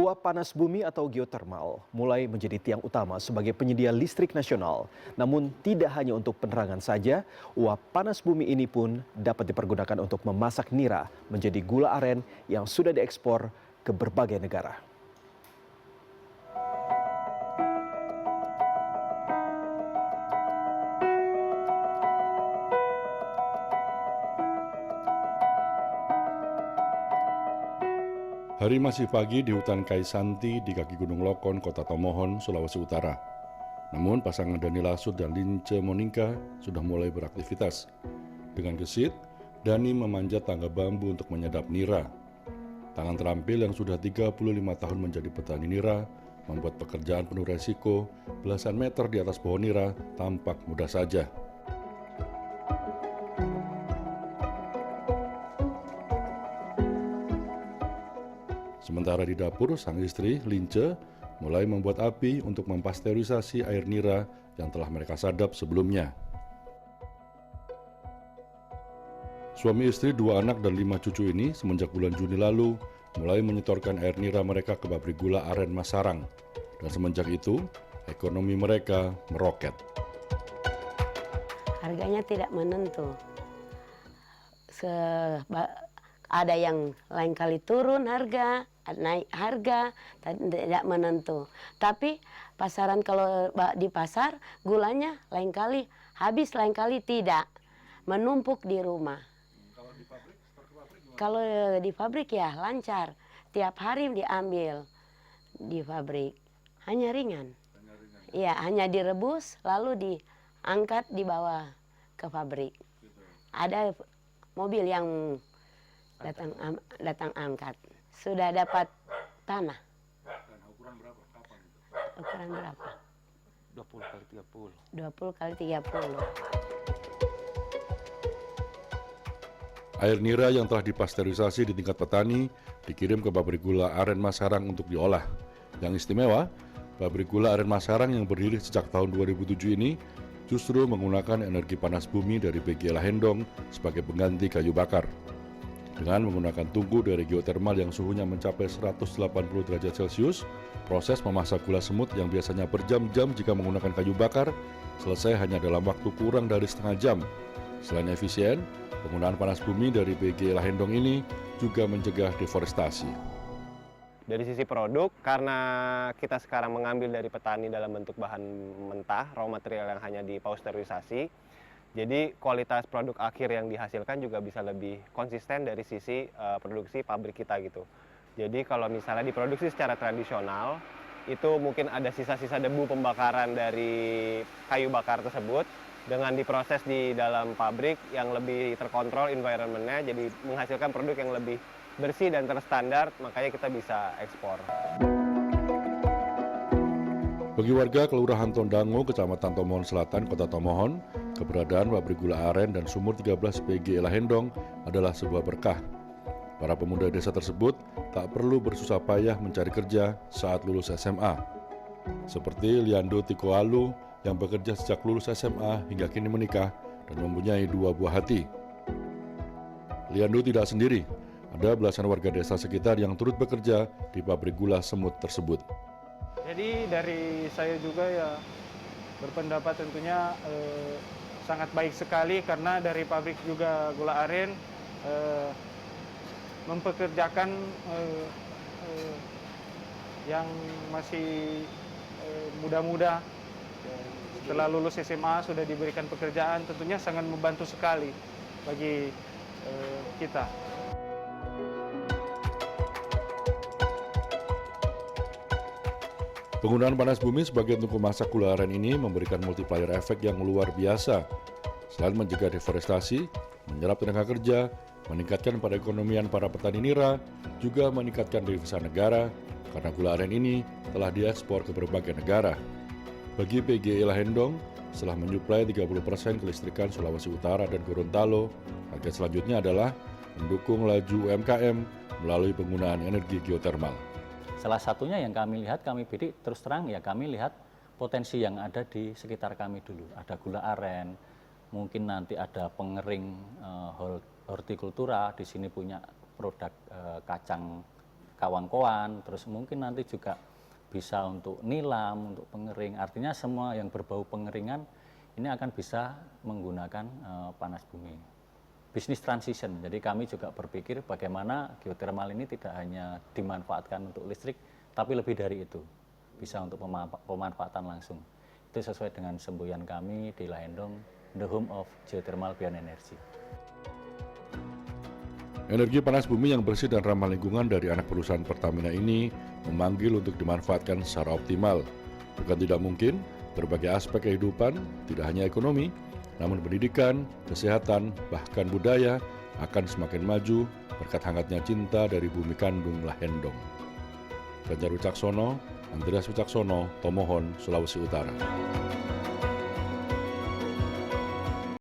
Uap panas bumi atau geotermal mulai menjadi tiang utama sebagai penyedia listrik nasional. Namun tidak hanya untuk penerangan saja, uap panas bumi ini pun dapat dipergunakan untuk memasak nira menjadi gula aren yang sudah diekspor ke berbagai negara. Hari masih pagi di hutan Kaisanti di kaki Gunung Lokon, Kota Tomohon, Sulawesi Utara. Namun pasangan Dani Lasut dan Lince Monika sudah mulai beraktivitas. Dengan gesit, Dani memanjat tangga bambu untuk menyadap nira. Tangan terampil yang sudah 35 tahun menjadi petani nira membuat pekerjaan penuh resiko belasan meter di atas pohon nira tampak mudah saja. Sementara di dapur, sang istri, Lince, mulai membuat api untuk mempasteurisasi air nira yang telah mereka sadap sebelumnya. Suami istri, 2 anak dan 5 cucu ini semenjak bulan Juni lalu mulai menyetorkan air nira mereka ke pabrik gula aren Masarang. Dan semenjak itu, ekonomi mereka meroket. Harganya tidak menentu. Ada yang lain kali turun harga, naik harga, tidak menentu. Tapi pasaran kalau di pasar gulanya lain kali habis, lain kali tidak. Menumpuk di rumah. Kalau di pabrik, kalau di pabrik ya lancar. Tiap hari diambil di pabrik. Hanya ringan. Iya, hanya direbus lalu diangkat dibawa ke pabrik. Ada mobil yang datang angkat. Sudah dapat tanah. Dan ukuran berapa? Kapan itu? Ukuran berapa? 20 kali 30. 20 kali 30. Air nira yang telah dipasteurisasi di tingkat petani dikirim ke pabrik gula aren Masarang untuk diolah. Yang istimewa, pabrik gula aren Masarang yang berdiri sejak tahun 2007 ini justru menggunakan energi panas bumi dari PGI Lahendong sebagai pengganti kayu bakar. Dengan menggunakan tungku dari geotermal yang suhunya mencapai 180 derajat Celcius, proses memasak gula semut yang biasanya berjam-jam jika menggunakan kayu bakar, selesai hanya dalam waktu kurang dari setengah jam. Selain efisien, penggunaan panas bumi dari PGI Lahendong ini juga mencegah deforestasi. Dari sisi produk, karena kita sekarang mengambil dari petani dalam bentuk bahan mentah, raw material yang hanya dipasteurisasi, jadi kualitas produk akhir yang dihasilkan juga bisa lebih konsisten dari sisi produksi pabrik kita gitu. Jadi kalau misalnya diproduksi secara tradisional, itu mungkin ada sisa-sisa debu pembakaran dari kayu bakar tersebut, dengan diproses di dalam pabrik yang lebih terkontrol environment-nya, jadi menghasilkan produk yang lebih bersih dan terstandar, makanya kita bisa ekspor. Bagi warga Kelurahan Tondango, Kecamatan Tomohon Selatan, Kota Tomohon, keberadaan pabrik gula aren dan sumur 13 PGI Lahendong adalah sebuah berkah. Para pemuda desa tersebut tak perlu bersusah payah mencari kerja saat lulus SMA. Seperti Liando Tikoalu yang bekerja sejak lulus SMA hingga kini menikah dan mempunyai 2 buah hati. Liando tidak sendiri, ada belasan warga desa sekitar yang turut bekerja di pabrik gula semut tersebut. Jadi dari saya juga ya berpendapat tentunya sangat baik sekali, karena dari pabrik juga gula aren mempekerjakan yang masih muda-muda. Setelah lulus SMA sudah diberikan pekerjaan, tentunya sangat membantu sekali bagi kita. Penggunaan panas bumi sebagai tungku masak gula aren ini memberikan multiplier efek yang luar biasa. Selain mencegah deforestasi, menyerap tenaga kerja, meningkatkan perekonomian para petani nira, juga meningkatkan devisa negara karena gula aren ini telah diekspor ke berbagai negara. Bagi PGI Lahendong, setelah menyuplai 30% kelistrikan Sulawesi Utara dan Gorontalo, target selanjutnya adalah mendukung laju UMKM melalui penggunaan energi geotermal. Salah satunya yang kami lihat, kami bidik terus terang ya, kami lihat potensi yang ada di sekitar kami dulu. Ada gula aren, mungkin nanti ada pengering hortikultura, di sini punya produk kacang kawang-kawang, terus mungkin nanti juga bisa untuk nilam, untuk pengering. Artinya semua yang berbau pengeringan ini akan bisa menggunakan panas bumi. Bisnis transition, jadi kami juga berpikir bagaimana geothermal ini tidak hanya dimanfaatkan untuk listrik, tapi lebih dari itu, bisa untuk pemanfaatan langsung. Itu sesuai dengan semboyan kami di Lahendong, The Home of Geothermal Beyond Energy. Energi panas bumi yang bersih dan ramah lingkungan dari anak perusahaan Pertamina ini memanggil untuk dimanfaatkan secara optimal. Bukan tidak mungkin, berbagai aspek kehidupan, tidak hanya ekonomi, namun pendidikan, kesehatan, bahkan budaya akan semakin maju berkat hangatnya cinta dari bumi kandung Lahendong. Ganjar Wicaksono, Andreas Wicaksono, Tomohon, Sulawesi Utara.